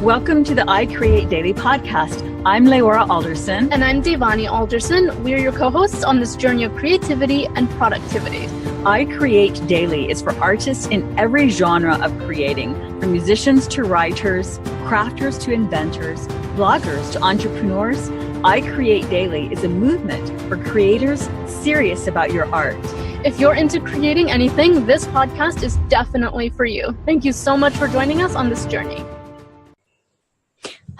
Welcome to the I Create Daily podcast. I'm Leora Alderson. And I'm Devani Alderson. We're your co-hosts on this journey of creativity and productivity. I Create Daily is for artists in every genre of creating, from musicians to writers, crafters to inventors, bloggers to entrepreneurs. I Create Daily is a movement for creators serious about your art. If you're into creating anything, this podcast is definitely for you. Thank you so much for joining us on this journey.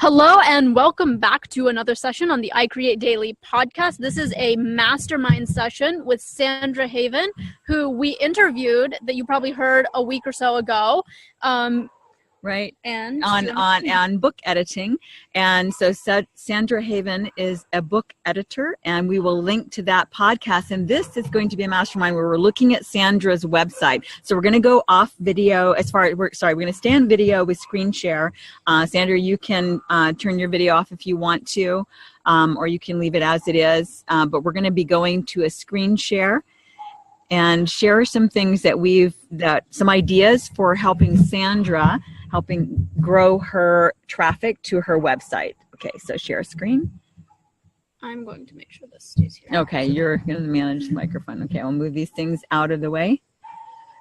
Hello and welcome back to another session on the I Create Daily podcast. This is a mastermind session with Sandra Haven, who we interviewed that you probably heard a week or so ago. Right. And on book editing. And so Sandra Haven is a book editor, and we will link to that podcast. And this is going to be a mastermind where we're looking at Sandra's website. So we're going to go off video we're going to stay on video with screen share. Sandra, you can turn your video off if you want to, or you can leave it as it is. But we're going to be going to a screen share and share some things some ideas for helping Sandra grow her traffic to her website. Okay, so share screen. I'm going to make sure this stays here. Okay, you're going to manage the microphone. Okay, I'll move these things out of the way.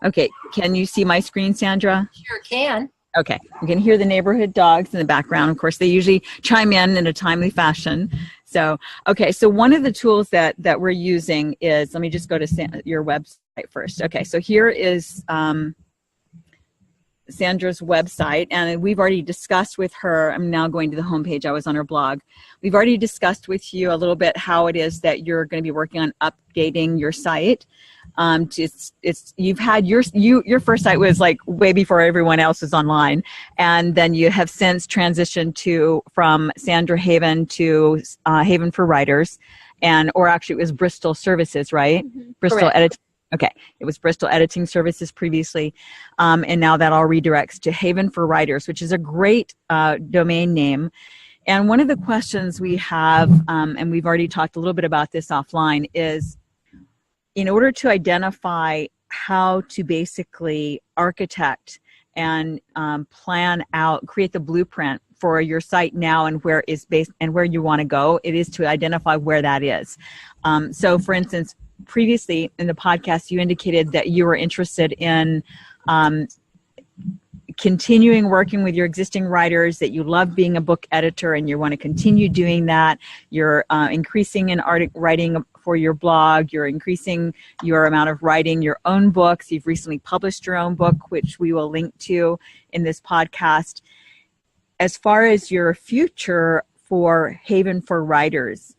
Okay, can you see my screen, Sandra? Sure can. Okay, you can hear the neighborhood dogs in the background. Of course, they usually chime in a timely fashion. So, okay, so one of the tools that we're using is, let me just go to your website first. Okay, so here is Sandra's website, and we've already discussed with her. I'm now going to the homepage. I was on her blog. We've already discussed with you a little bit how it is that you're going to be working on updating your site. You've had your first site was like way before everyone else was online, and then you have since transitioned from Sandra Haven to Haven for Writers, or actually it was Bristol Services, right? Mm-hmm. Bristol Editing. Okay, it was Bristol Editing Services previously, and now that all redirects to Haven for Writers, which is a great domain name. And one of the questions we have, and we've already talked a little bit about this offline, is in order to identify how to basically architect and plan out, create the blueprint for your site now and where it's based and where you want to go, it is to identify where that is. So, for instance, previously in the podcast, you indicated that you were interested in continuing working with your existing writers, that you love being a book editor and you want to continue doing that. You're increasing in writing for your blog. You're increasing your amount of writing your own books. You've recently published your own book, which we will link to in this podcast. As far as your future for Haven for Writers,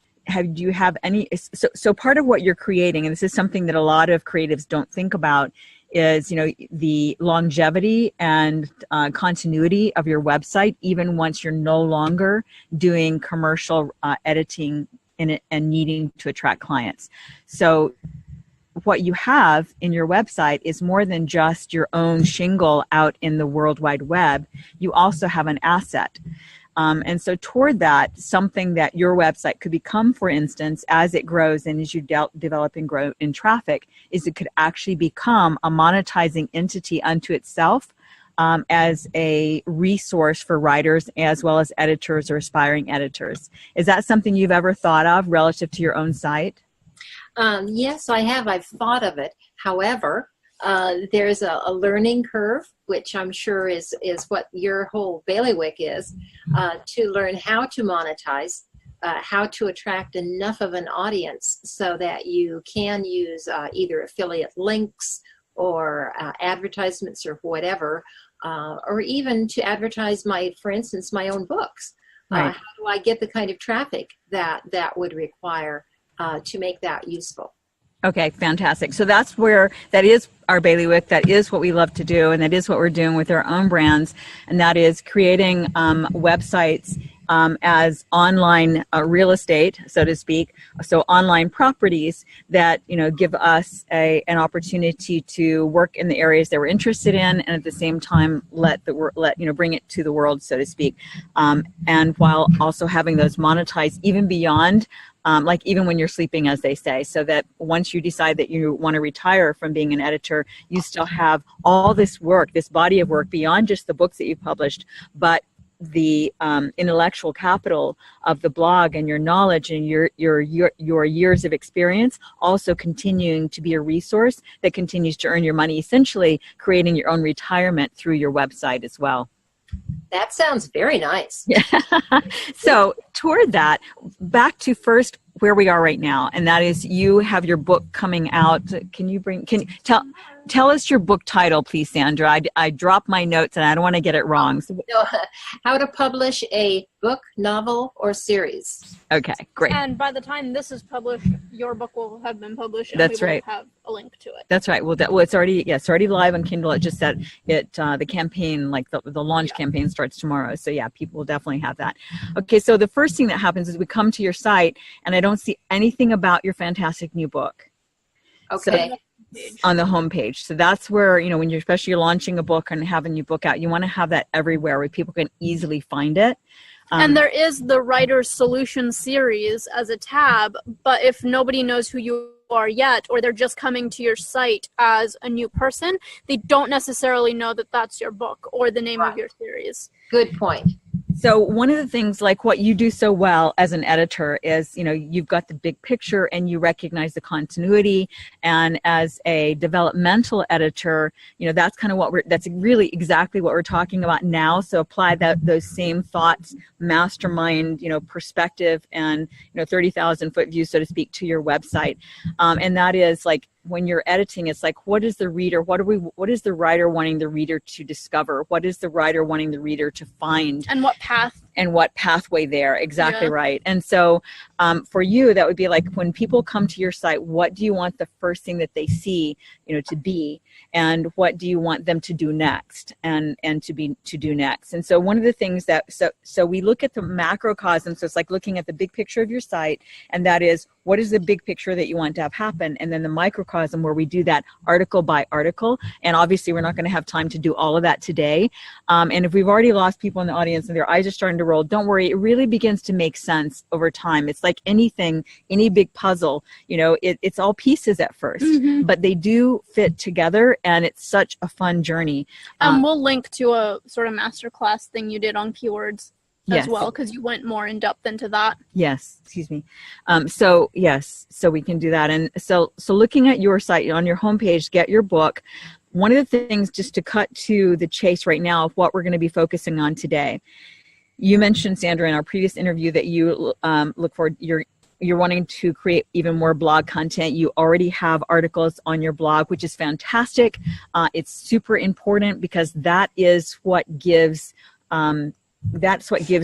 do you have any, so part of what you're creating, and this is something that a lot of creatives don't think about, is, the longevity and continuity of your website, even once you're no longer doing commercial editing in it and needing to attract clients. So what you have in your website is more than just your own shingle out in the World Wide Web. You also have an asset. And so toward that, something that your website could become, for instance, as it grows and as you develop and grow in traffic, is it could actually become a monetizing entity unto itself, as a resource for writers as well as editors or aspiring editors. Is that something you've ever thought of relative to your own site? Yes, I have. I've thought of it. However, there's a learning curve, which I'm sure is what your whole bailiwick is, to learn how to monetize, how to attract enough of an audience so that you can use either affiliate links or advertisements or whatever, or even to advertise for instance, my own books. Right. How do I get the kind of traffic that would require to make that useful? Okay, fantastic. So that is our bailiwick. That is what we love to do, and that is what we're doing with our own brands, and that is creating websites as online real estate, so to speak. So online properties that give us an opportunity to work in the areas that we're interested in, and at the same time bring it to the world, so to speak. And while also having those monetized even beyond. Like even when you're sleeping, as they say, so that once you decide that you want to retire from being an editor, you still have all this work, this body of work beyond just the books that you've published, but the intellectual capital of the blog and your knowledge and your years of experience also continuing to be a resource that continues to earn your money, essentially creating your own retirement through your website as well. That sounds very nice. Yeah. So toward that, back to first where we are right now, and that is you have your book coming out. Can you tell us your book title, please, Sandra? I dropped my notes and I don't want to get it wrong. So, how to publish a book, novel, or series. Okay, great. And by the time this is published, your book will have been published, and That's we will right. have a link to it. That's right. Well, it's already live on Kindle. It just said the campaign, like the launch campaign, starts tomorrow. So yeah, people will definitely have that. Okay, so the first thing that happens is we come to your site, and I don't see anything about your fantastic new book. Okay. So, on the homepage. So that's where, when you're especially launching a book and having your book out, you want to have that everywhere where people can easily find it. And there is the Writer's Solution series as a tab, but if nobody knows who you are yet, or they're just coming to your site as a new person, they don't necessarily know that that's your book or the name of your series. Good point. So one of the things, like what you do so well as an editor is, you've got the big picture and you recognize the continuity. And as a developmental editor, that's kind of that's really exactly what we're talking about now. So apply those same thoughts, mastermind, perspective and, 30,000 foot view, so to speak, to your website. And that is like, when you're editing, it's like, what is the reader, what is the writer wanting the reader to discover? What is the writer wanting the reader to find? And what path? And what pathway there, exactly right. And so for you, that would be like, when people come to your site, what do you want the first thing that they see, to be? And what do you want them to do next and to do next? And so one of the things that, so we look at the macrocosm, so it's like looking at the big picture of your site, and that is, what is the big picture that you want to have happen? And then the microcosm, where we do that article by article. And obviously we're not going to have time to do all of that today. And if we've already lost people in the audience and their eyes are starting to roll, don't worry, it really begins to make sense over time. It's like anything, any big puzzle, it's all pieces at first, but they do fit together, and it's such a fun journey. We'll link to a sort of masterclass thing you did on keywords as well, because you went more in depth into that. Yes, excuse me. So we can do that. And so looking at your site, on your homepage, get your book. One of the things, just to cut to the chase right now of what we're going to be focusing on today. You mentioned, Sandra, in our previous interview that you look forward, you're wanting to create even more blog content. You already have articles on your blog, which is fantastic. It's super important, because that is what gives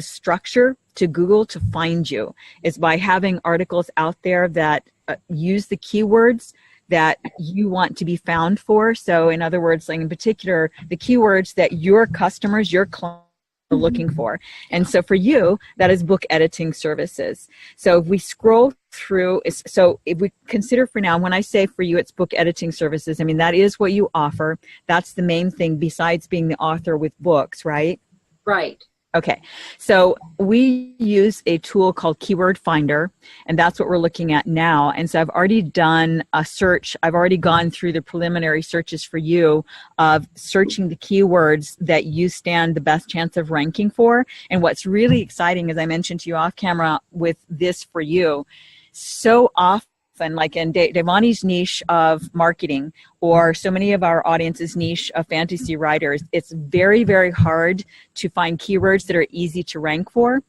structure to Google to find you, is by having articles out there that use the keywords that you want to be found for. So in other words, like in particular, the keywords that your customers, your clients, are looking for. And so for you, that is book editing services. So if we scroll through, so if we consider for now, when I say for you, it's book editing services, I mean, that is what you offer. That's the main thing, besides being the author with books, right? Right. Okay, so we use a tool called Keyword Finder, and that's what we're looking at now. And so I've already done a search. I've already gone through the preliminary searches for you of searching the keywords that you stand the best chance of ranking for. And what's really exciting, as I mentioned to you off camera with this for you, so often, like in Devani's niche of marketing, or so many of our audience's niche of fantasy writers, it's very, very hard to find keywords that are easy to rank for.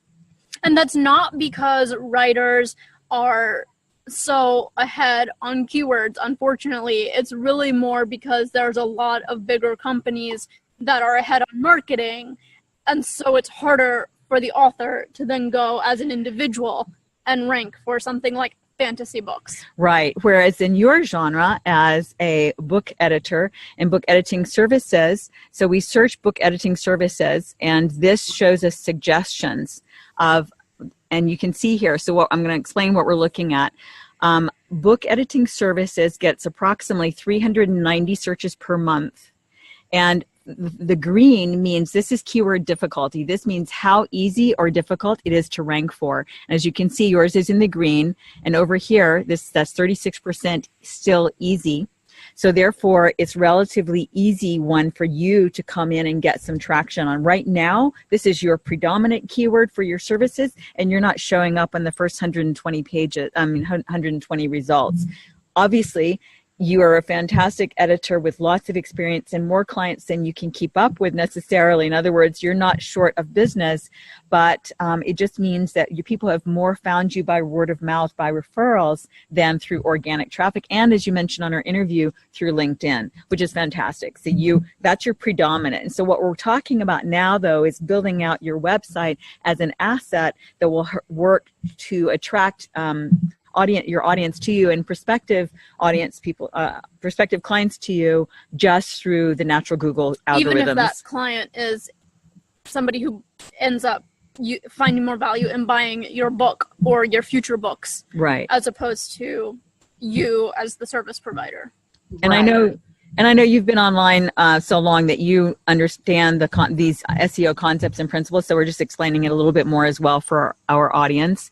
And that's not because writers are so ahead on keywords, unfortunately. It's really more because there's a lot of bigger companies that are ahead on marketing, and so it's harder for the author to then go as an individual and rank for something like fantasy books. Right. Whereas in your genre as a book editor and book editing services, so we search book editing services, and this shows us suggestions of, and you can see here, so what I'm going to explain what we're looking at. Book editing services gets approximately 390 searches per month. And the green means this is keyword difficulty. This means how easy or difficult it is to rank for. And as you can see, yours is in the green. And over here, that's 36% still easy. So therefore, it's relatively easy one for you to come in and get some traction on. Right now, this is your predominant keyword for your services, and you're not showing up on the first 120 pages, 120 results. Obviously, you are a fantastic editor with lots of experience and more clients than you can keep up with necessarily. In other words, you're not short of business, but it just means that your people have more found you by word of mouth, by referrals, than through organic traffic. And as you mentioned on our interview, through LinkedIn, which is fantastic. So that's your predominant. And so what we're talking about now, though, is building out your website as an asset that will work to attract your audience to you and prospective audience people, prospective clients to you just through the natural Google algorithms. Even if that client is somebody who ends up finding more value in buying your book or your future books, right? As opposed to you as the service provider. And right. I know you've been online so long that you understand these SEO concepts and principles. So we're just explaining it a little bit more as well for our audience.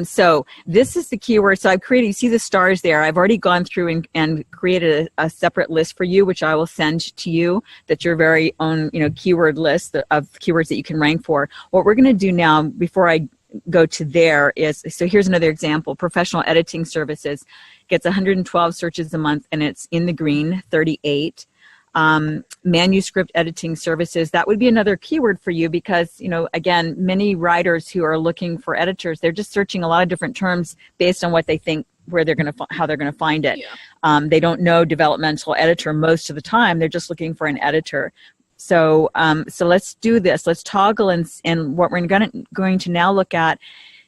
So this is the keyword. So I've created, you see the stars there. I've already gone through and created a separate list for you, which I will send to you. That's your very own, keyword list of keywords that you can rank for. What we're going to do now, before I go to there, is, so here's another example. Professional editing services gets 112 searches a month, and it's in the green, 38. Manuscript editing services, that would be another keyword for you because, again, many writers who are looking for editors, they're just searching a lot of different terms based on what they think, how they're going to find it. Yeah. They don't know developmental editor most of the time. They're just looking for an editor. So let's do this. Let's toggle, and what we're going to now look at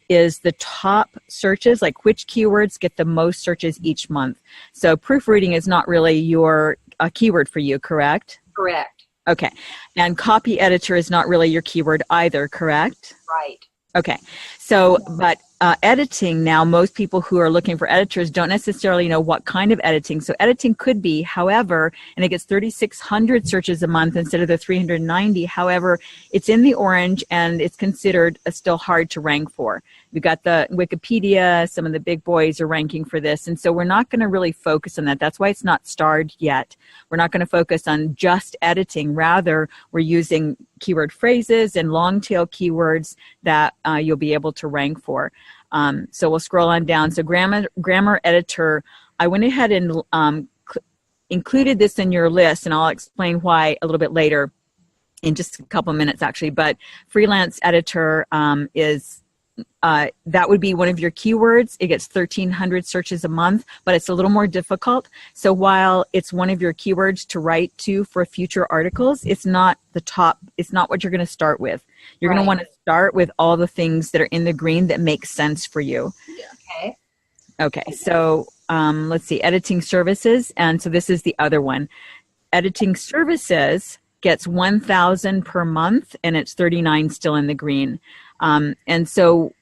is the top searches, like which keywords get the most searches each month. So proofreading is not really your keyword for you, correct? Correct. Okay. And copy editor is not really your keyword either, correct? Right. Okay. So, but editing now, most people who are looking for editors don't necessarily know what kind of editing. So editing could be, however, and it gets 3,600 searches a month instead of the 390. However, it's in the orange and it's considered still hard to rank for. We've got the Wikipedia, some of the big boys are ranking for this. And so we're not going to really focus on that. That's why it's not starred yet. We're not going to focus on just editing. Rather, we're using keyword phrases and long tail keywords that you'll be able to rank for. So we'll scroll on down. So grammar editor, I went ahead and included this in your list, and I'll explain why a little bit later in just a couple minutes actually. But freelance editor is that would be one of your keywords. It gets 1,300 searches a month, but it's a little more difficult. So while it's one of your keywords to write to for future articles, it's not the top. It's not what you're going to start with. You're going to want to start with all the things that are in the green that make sense for you. Okay. Okay. So let's see, editing services. And so this is the other one. Editing services gets 1,000 per month, and it's 39 still in the green. And so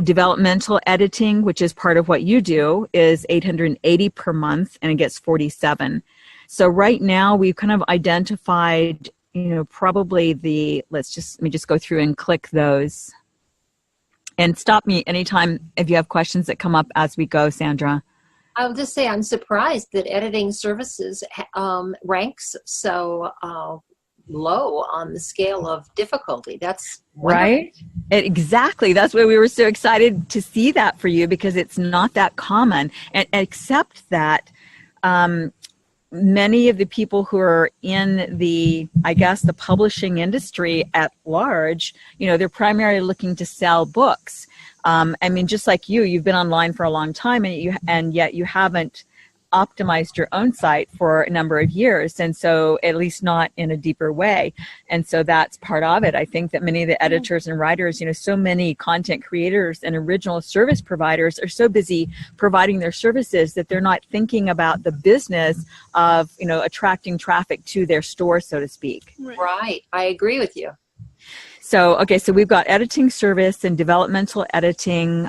developmental editing, which is part of what you do, is 880 per month, and it gets 47. So right now we've kind of identified, probably let me just go through and click those. And stop me anytime if you have questions that come up as we go, Sandra. I'll just say I'm surprised that editing services ranks so low on the scale of difficulty. That's wonderful. Right? Exactly. That's why we were so excited to see that for you, because it's not that common. And except that many of the people who are in the publishing industry at large, they're primarily looking to sell books. Just like you've been online for a long time, and yet you haven't optimized your own site for a number of years, and so at least not in a deeper way. And so that's part of it. I think that many of the editors and writers, so many content creators and original service providers are so busy providing their services that they're not thinking about the business of, attracting traffic to their store, so to speak. Right. I agree with you. So, okay, so we've got editing service and developmental editing,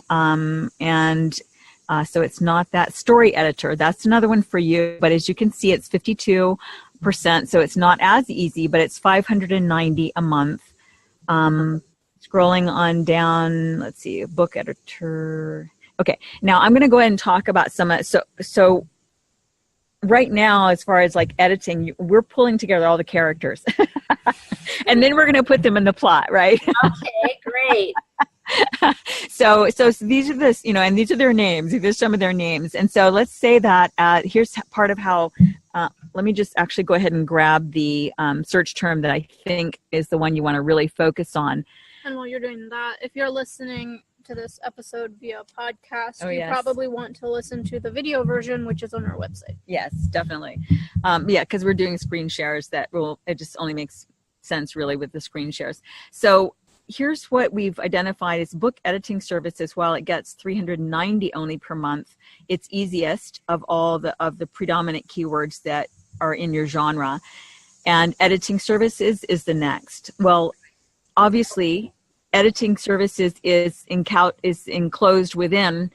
so it's not that story editor. That's another one for you. But as you can see, it's 52%. So it's not as easy, but it's 590 a month. Scrolling on down, let's see, book editor. Okay, now I'm going to go ahead and talk about some. So right now, as far as like editing, we're pulling together all the characters and then we're going to put them in the plot, right? Okay, great. So these are this, and these are their names. These are some of their names. And so let's say that here's part of how, let me just actually go ahead and grab the search term that I think is the one you want to really focus on. And while you're doing that, if you're listening to this episode via podcast, you yes. probably want to listen to the video version, which is on our website. Yes, definitely. Because we're doing screen shares it just only makes sense really with the screen shares. So here's what we've identified as book editing services. While it gets $390 only per month, it's easiest of all the predominant keywords that are in your genre. And editing services is the next. Well, obviously, editing services is enclosed within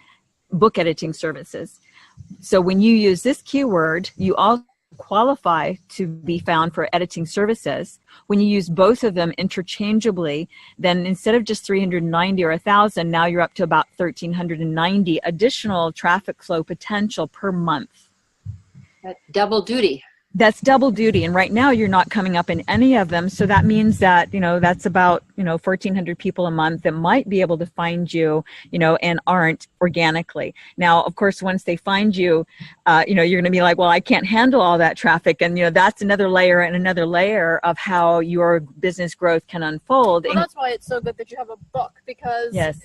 book editing services. So when you use this keyword, you also qualify to be found for editing services. When you use both of them interchangeably, then instead of just 390 or 1,000, now you're up to about 1,390 additional traffic flow potential per month. That's double duty. That's double duty. And right now you're not coming up in any of them. So that means that, that's about, 1,400 people a month that might be able to find you, and aren't organically. Now, of course, once they find you, you're going to be like, well, I can't handle all that traffic. And, that's another layer and another layer of how your business growth can unfold. Well, that's why it's so good that you have a book, because yes.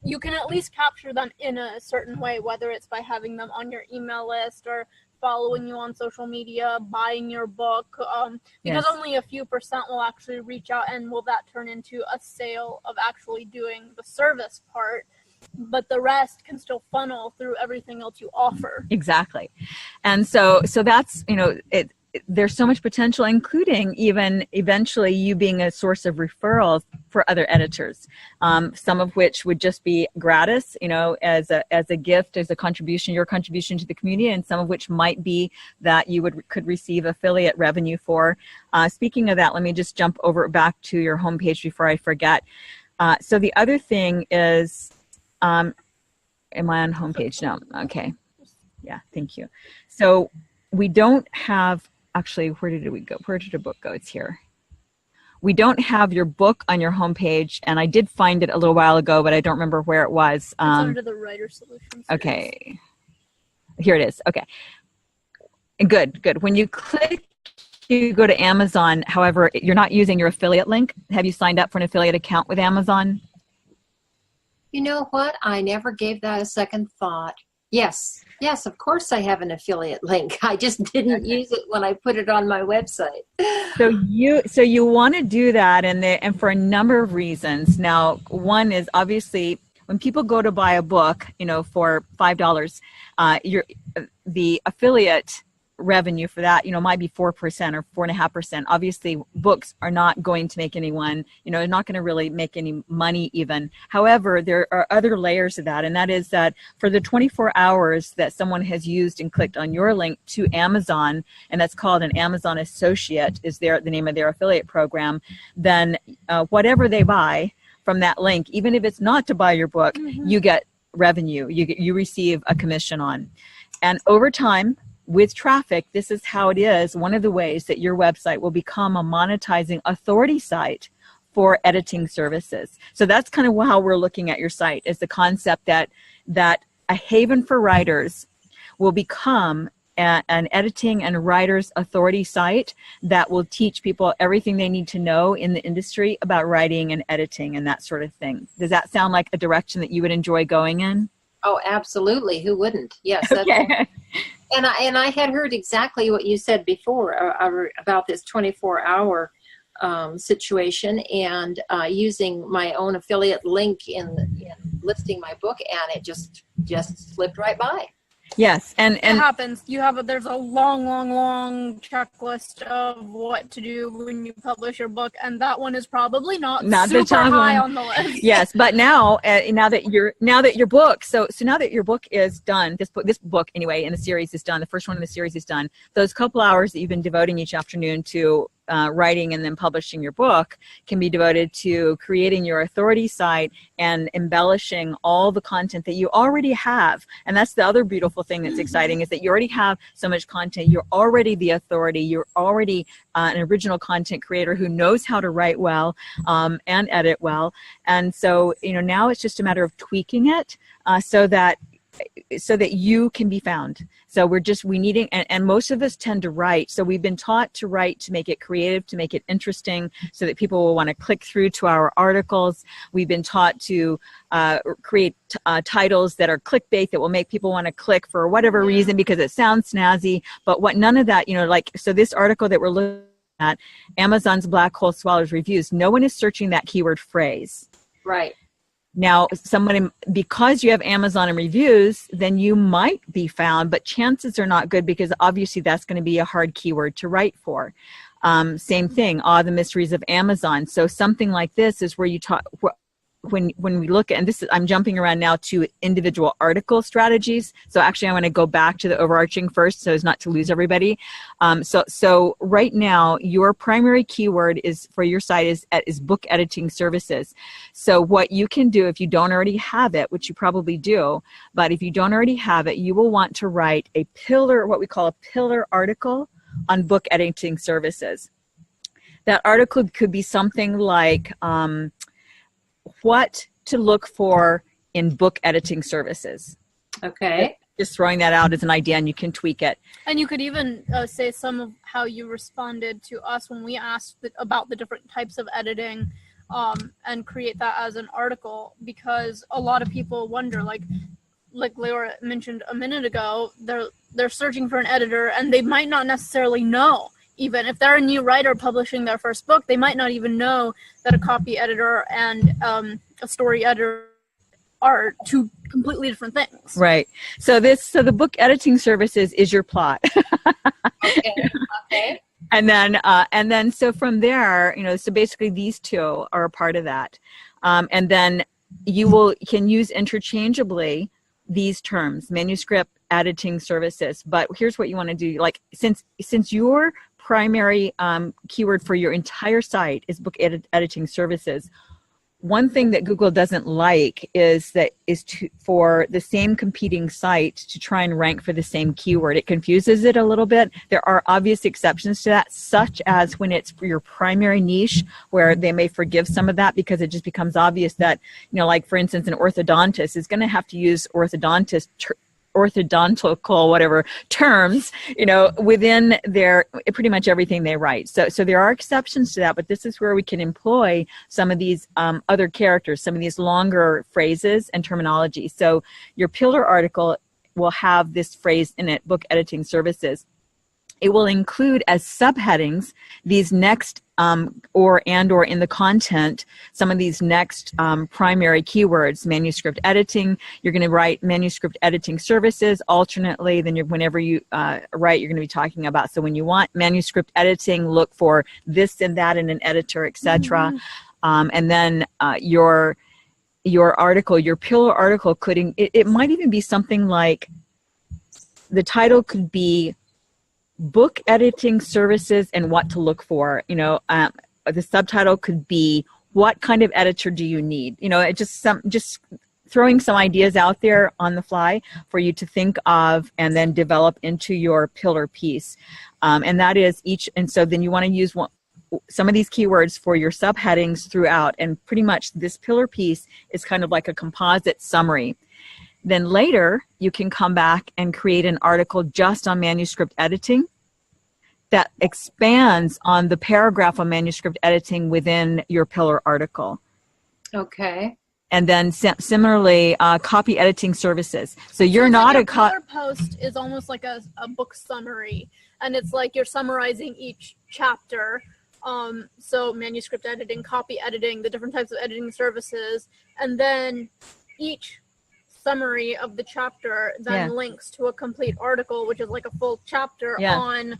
You can at least capture them in a certain way, whether it's by having them on your email list or following you on social media, buying your book, because yes. only a few % will actually reach out, and will that turn into a sale of actually doing the service part, but the rest can still funnel through everything else you offer. Exactly. And so that's, there's so much potential, including even eventually you being a source of referrals for other editors, some of which would just be gratis, as a gift, as a contribution, your contribution to the community, and some of which might be that you could receive affiliate revenue for. Speaking of that, let me just jump over back to your homepage before I forget. So the other thing is, am I on homepage? No. Okay. Yeah. Thank you. So we don't have. Actually, where did we go? Where did the book go? It's here. We don't have your book on your homepage, and I did find it a little while ago, but I don't remember where it was. It's under the Writer Solutions. Okay. Here it is. Okay. Good. When you click, you go to Amazon. However, you're not using your affiliate link. Have you signed up for an affiliate account with Amazon? You know what? I never gave that a second thought. Yes, of course I have an affiliate link. I just didn't use it when I put it on my website. So you want to do that, and for a number of reasons. Now, one is obviously when people go to buy a book, for $5, the affiliate revenue for that, might be 4% or 4.5%. Obviously, books are not going to make anyone, they're not going to really make any money even. However, there are other layers of that, and that is that for the 24 hours that someone has used and clicked on your link to Amazon, and that's called an Amazon Associate, is the name of their affiliate program, then whatever they buy from that link, even if it's not to buy your book, you get revenue. You receive a commission on. And over time, with traffic, this is how it is. One of the ways that your website will become a monetizing authority site for editing services. So that's kind of how we're looking at your site, is the concept that a haven for writers will become an editing and writers authority site that will teach people everything they need to know in the industry about writing and editing and that sort of thing. Does that sound like a direction that you would enjoy going in? Oh, absolutely. Who wouldn't? Yes. Okay. And I had heard exactly what you said before about this 24-hour situation, and using my own affiliate link in listing my book, and it just slipped right by. Yes, and it happens. There's a long checklist of what to do when you publish your book, and that one is probably not super high on the list. Yes, but now that your book is done, this book anyway in the series is done. The first one in the series is done. Those couple hours that you've been devoting each afternoon to writing and then publishing your book can be devoted to creating your authority site and embellishing all the content that you already have. And that's the other beautiful thing that's exciting, is that you already have so much content. You're already the authority. You're already an original content creator who knows how to write well and edit well. And so, now it's just a matter of tweaking it so that you can be found. So we needing, and most of us tend to write. So we've been taught to write, to make it creative, to make it interesting, so that people will want to click through to our articles. We've been taught to create titles that are clickbait, that will make people want to click for whatever reason because it sounds snazzy. But none of that, so this article that we're looking at, Amazon's Black Hole Swallows Reviews, no one is searching that keyword phrase. Right. Now, because you have Amazon and reviews, then you might be found, but chances are not good, because obviously that's going to be a hard keyword to write for. Same thing, the mysteries of Amazon. So something like this is where you talk, when we look at, and this is, I'm jumping around now to individual article strategies. So actually I want to go back to the overarching first, so as not to lose everybody. So right now, your primary keyword for your site is book editing services. So what you can do, if you don't already have it, which you probably do, but if you don't already have it, you will want to write what we call a pillar article on book editing services. That article could be something like, what to look for in book editing services. Okay. Just throwing that out as an idea, and you can tweak it. And you could even say some of how you responded to us when we asked about the different types of editing, and create that as an article, because a lot of people wonder, like Laura mentioned a minute ago, they're searching for an editor, and they might not necessarily know. Even if they're a new writer publishing their first book, they might not even know that a copy editor and a story editor are two completely different things. Right. So the book editing services is your plot. Okay. And then so from there, so basically these two are a part of that. And then you can use interchangeably these terms, manuscript editing services. But here's what you want to do. Like, since your primary keyword for your entire site is book editing services, one thing that Google doesn't like is for the same competing site to try and rank for the same keyword. It confuses it a little bit. There are obvious exceptions to that, such as when it's your primary niche, where they may forgive some of that because it just becomes obvious that, like for instance, an orthodontist is going to have to use orthodontical whatever terms, within pretty much everything they write. So there are exceptions to that, but this is where we can employ some of these other characters, some of these longer phrases and terminology. So your pillar article will have this phrase in it, book editing services. It will include as subheadings these next or in the content, some of these next primary keywords. Manuscript editing, you're going to write manuscript editing services. Alternately, then whenever you write, you're going to be talking about, so when you want manuscript editing, look for this and that in an editor, etc. And then your article, your pillar article it might even be something like, the title could be book editing services and what to look for. The subtitle could be, what kind of editor do you need? Just throwing some ideas out there on the fly for you to think of and then develop into your pillar piece. And that is and so then you want to use some of these keywords for your subheadings throughout, and pretty much this pillar piece is kind of like a composite summary. Then later, you can come back and create an article just on manuscript editing that expands on the paragraph on manuscript editing within your pillar article. Okay. And then similarly, copy editing services. So you're not a pillar post is almost like a book summary, and it's like you're summarizing each chapter. So manuscript editing, copy editing, the different types of editing services, and then each summary of the chapter then links to a complete article, which is like a full chapter on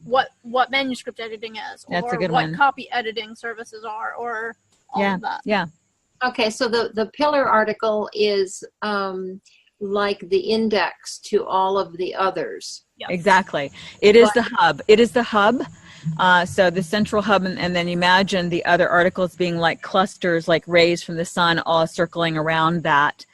what manuscript editing is, That's or a good what one. copy editing services are, or all of that. Yeah. Okay, so the pillar article is like the index to all of the others. Yes. Exactly. It is the hub. It is the hub. So the central hub, and then imagine the other articles being like clusters, like rays from the sun, all circling around that.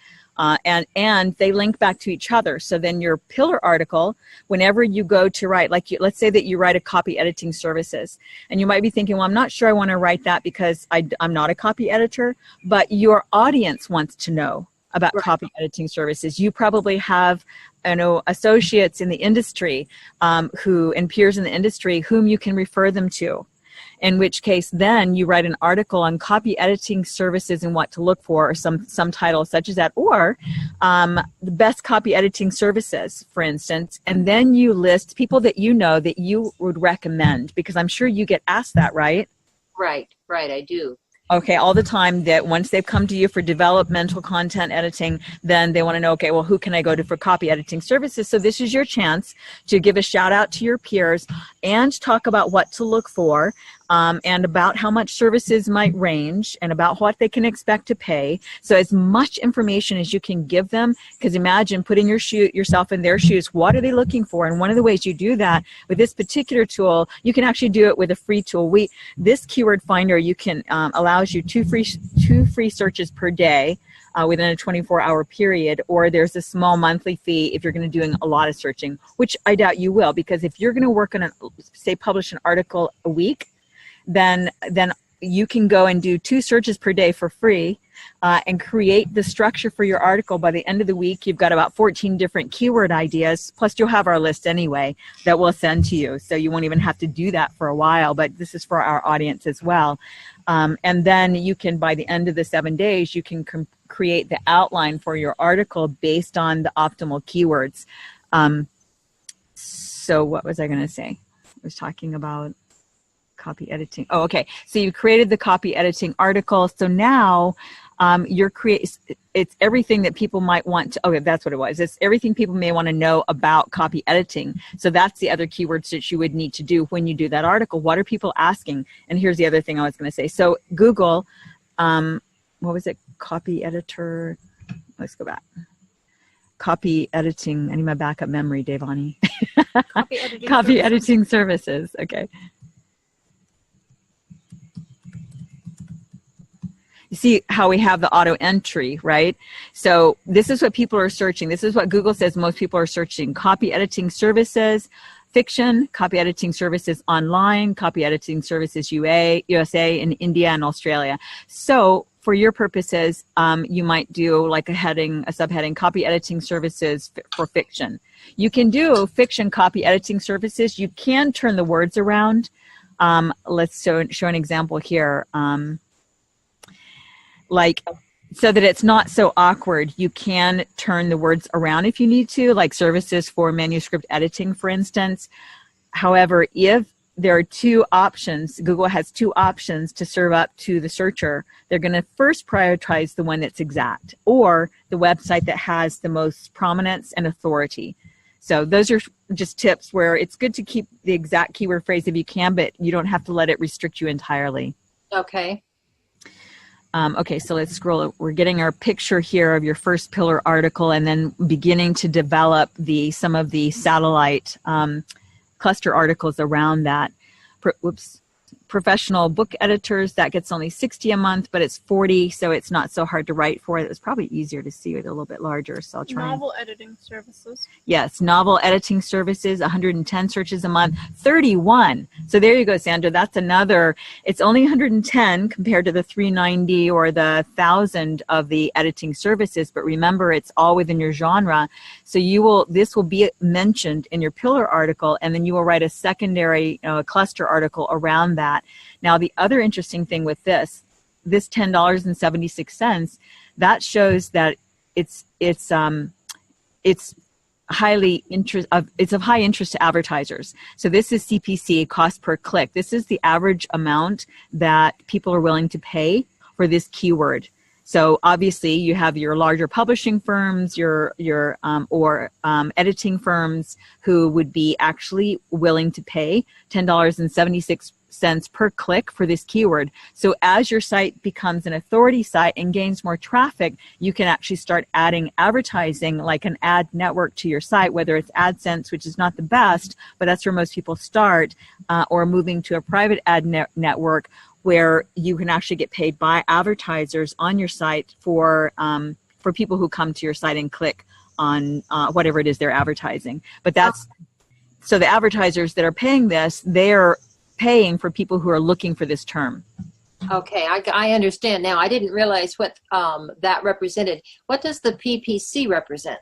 And they link back to each other. So then your pillar article, whenever you go to write, like let's say that you write a copy editing services, and you might be thinking, well, I'm not sure I want to write that because I'm not a copy editor, but your audience wants to know about copy editing services. You probably have, associates in the industry and peers in the industry whom you can refer them to. In which case, then you write an article on copy editing services and what to look for, or some title such as that, or the best copy editing services, for instance, and then you list people that you know that you would recommend, because I'm sure you get asked that, right? Right, I do. Okay, all the time, that once they've come to you for developmental content editing, then they want to know, okay, well, who can I go to for copy editing services? So this is your chance to give a shout out to your peers and talk about what to look for, and about how much services might range, and about what they can expect to pay. So as much information as you can give them, because imagine putting yourself in their shoes. What are they looking for? And one of the ways you do that with this particular tool, you can actually do it with a free tool. This keyword finder, you can allows you two free searches per day within a 24-hour period, or there's a small monthly fee if you're going to be doing a lot of searching, which I doubt you will, because if you're going to work on publish an article a week, then you can go and do 2 searches per day for free, and create the structure for your article. By the end of the week, you've got about 14 different keyword ideas, plus you'll have our list anyway that we'll send to you, so you won't even have to do that for a while, but this is for our audience as well. And then you can, by the end of the 7 days, you can create the outline for your article based on the optimal keywords. So what was I going to say? I was talking about copy editing. Oh, okay. So you created the copy editing article. So now it's everything that people might want to, okay, that's what it was. It's everything people may want to know about copy editing. So that's the other keywords that you would need to do when you do that article. What are people asking? And here's the other thing I was going to say. So Google, what was it? Copy editor. Let's go back. Copy editing. I need my backup memory, Devani. Copy editing services. Okay. You see how we have the auto entry, right? So this is what people are searching. This is what Google says most people are searching. Copy editing services, fiction, copy editing services online, copy editing services USA, in India and Australia. So for your purposes, you might do like a subheading, copy editing services for fiction. You can do fiction copy editing services. You can turn the words around. Let's show an example here. So that it's not so awkward, you can turn the words around if you need to, like services for manuscript editing, for instance. However, if there are 2 options, Google has 2 options to serve up to the searcher. They're going to first prioritize the one that's exact, or the website that has the most prominence and authority. So those are just tips where it's good to keep the exact keyword phrase if you can, but you don't have to let it restrict you entirely. Okay. Okay, so let's scroll. We're getting our picture here of your first pillar article, and then beginning to develop some of the satellite cluster articles around that. Professional book editors, that gets only $60 a month, but it's $40, so it's not so hard to write for. It was probably easier to see with a little bit larger, so I'll try. Novel editing services. Yes, novel editing services, 110 searches a month, 31. So there you go, Sandra. That's another. It's only 110 compared to the 390 or the 1,000 of the editing services, but remember, it's all within your genre. So this will be mentioned in your pillar article, and then you will write a secondary cluster article around that. Now, the other interesting thing with this $10.76, that shows that it's highly it's of high interest to advertisers. So this is CPC, cost per click. This is the average amount that people are willing to pay for this keyword. So obviously you have your larger publishing firms, your editing firms who would be actually willing to pay $10.76 cents per click for this keyword. So as your site becomes an authority site and gains more traffic, you can actually start adding advertising like an ad network to your site, whether it's AdSense, which is not the best, but that's where most people start, or moving to a private ad network where you can actually get paid by advertisers on your site for people who come to your site and click on whatever it is they're advertising. But so the advertisers that are paying this, they're paying for people who are looking for this term. Okay, I understand now. I didn't realize what that represented. What does the PPC represent?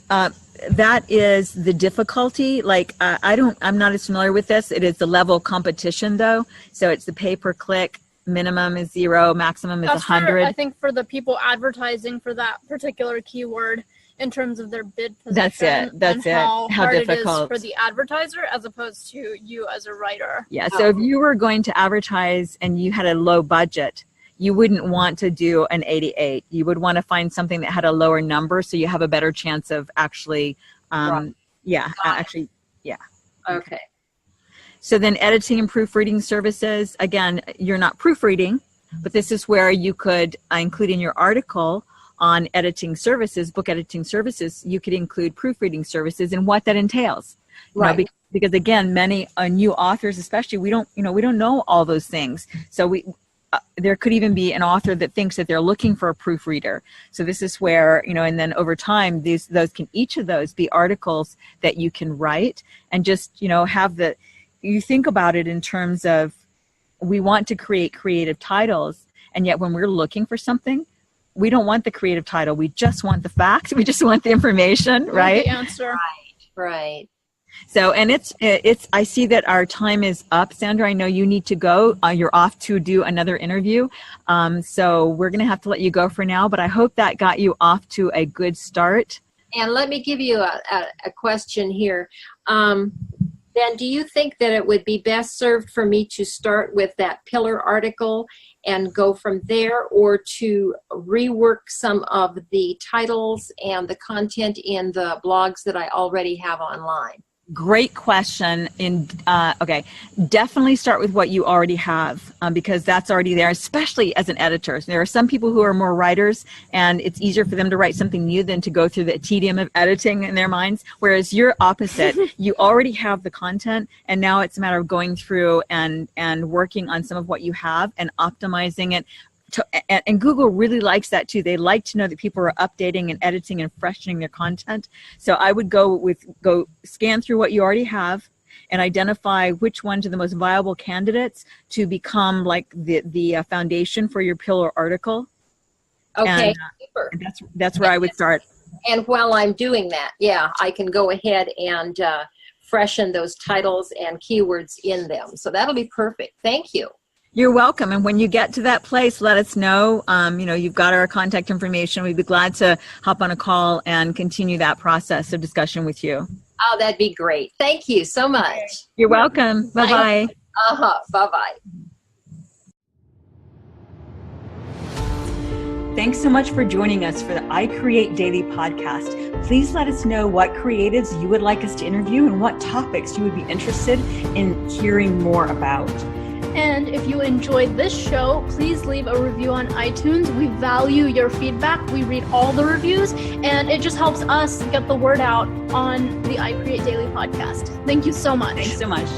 That is the difficulty. Like, I'm not as familiar with this. It is the level of competition, though. So it's the pay per click. Minimum is 0, maximum is 100. I think for the people advertising for that particular keyword in terms of their bid position. That's it. How hard difficult it is for the advertiser as opposed to you as a writer. Yeah. So if you were going to advertise and you had a low budget, you wouldn't want to do an 88. You would want to find something that had a lower number so you have a better chance of actually, Right. yeah. Okay. So then editing and proofreading services, again, you're not proofreading, but this is where you could include in your article on editing services, book editing services, you could include proofreading services and what that entails. Right. You know, because again, many new authors, especially, we don't know all those things. So there could even be an author that thinks that they're looking for a proofreader. So this is where, and then over time, each of those be articles that you can write and just, you think about it in terms of, we want to create creative titles, and yet when we're looking for something, we don't want the creative title. We just want the facts. We just want the information, right? The answer. Right. So, and it's, I see that our time is up. Sandra, I know you need to go. You're off to do another interview. So we're going to have to let you go for now, but I hope that got you off to a good start. And let me give you a question here. Then do you think that it would be best served for me to start with that pillar article and go from there, or to rework some of the titles and the content in the blogs that I already have online? Great question. Okay, definitely start with what you already have, because that's already there, especially as an editor. There are some people who are more writers, and it's easier for them to write something new than to go through the tedium of editing in their minds, whereas you're opposite. You already have the content, and now it's a matter of going through and working on some of what you have and optimizing it. And Google really likes that too. They like to know that people are updating and editing and freshening their content. So I would go scan through what you already have and identify which ones are the most viable candidates to become like the foundation for your pillar article. Okay, and, super. That's where I would start. And while I'm doing that, I can go ahead and freshen those titles and keywords in them. So that'll be perfect. Thank you. You're welcome. And when you get to that place, let us know. You've got our contact information. We'd be glad to hop on a call and continue that process of discussion with you. Oh, that'd be great. Thank you so much. You're welcome. Bye-bye. Bye-bye. Thanks so much for joining us for the I Create Daily podcast. Please let us know what creatives you would like us to interview and what topics you would be interested in hearing more about. And if you enjoyed this show, please leave a review on iTunes. We value your feedback. We read all the reviews, and it just helps us get the word out on the I Create Daily podcast. Thank you so much. Thanks so much.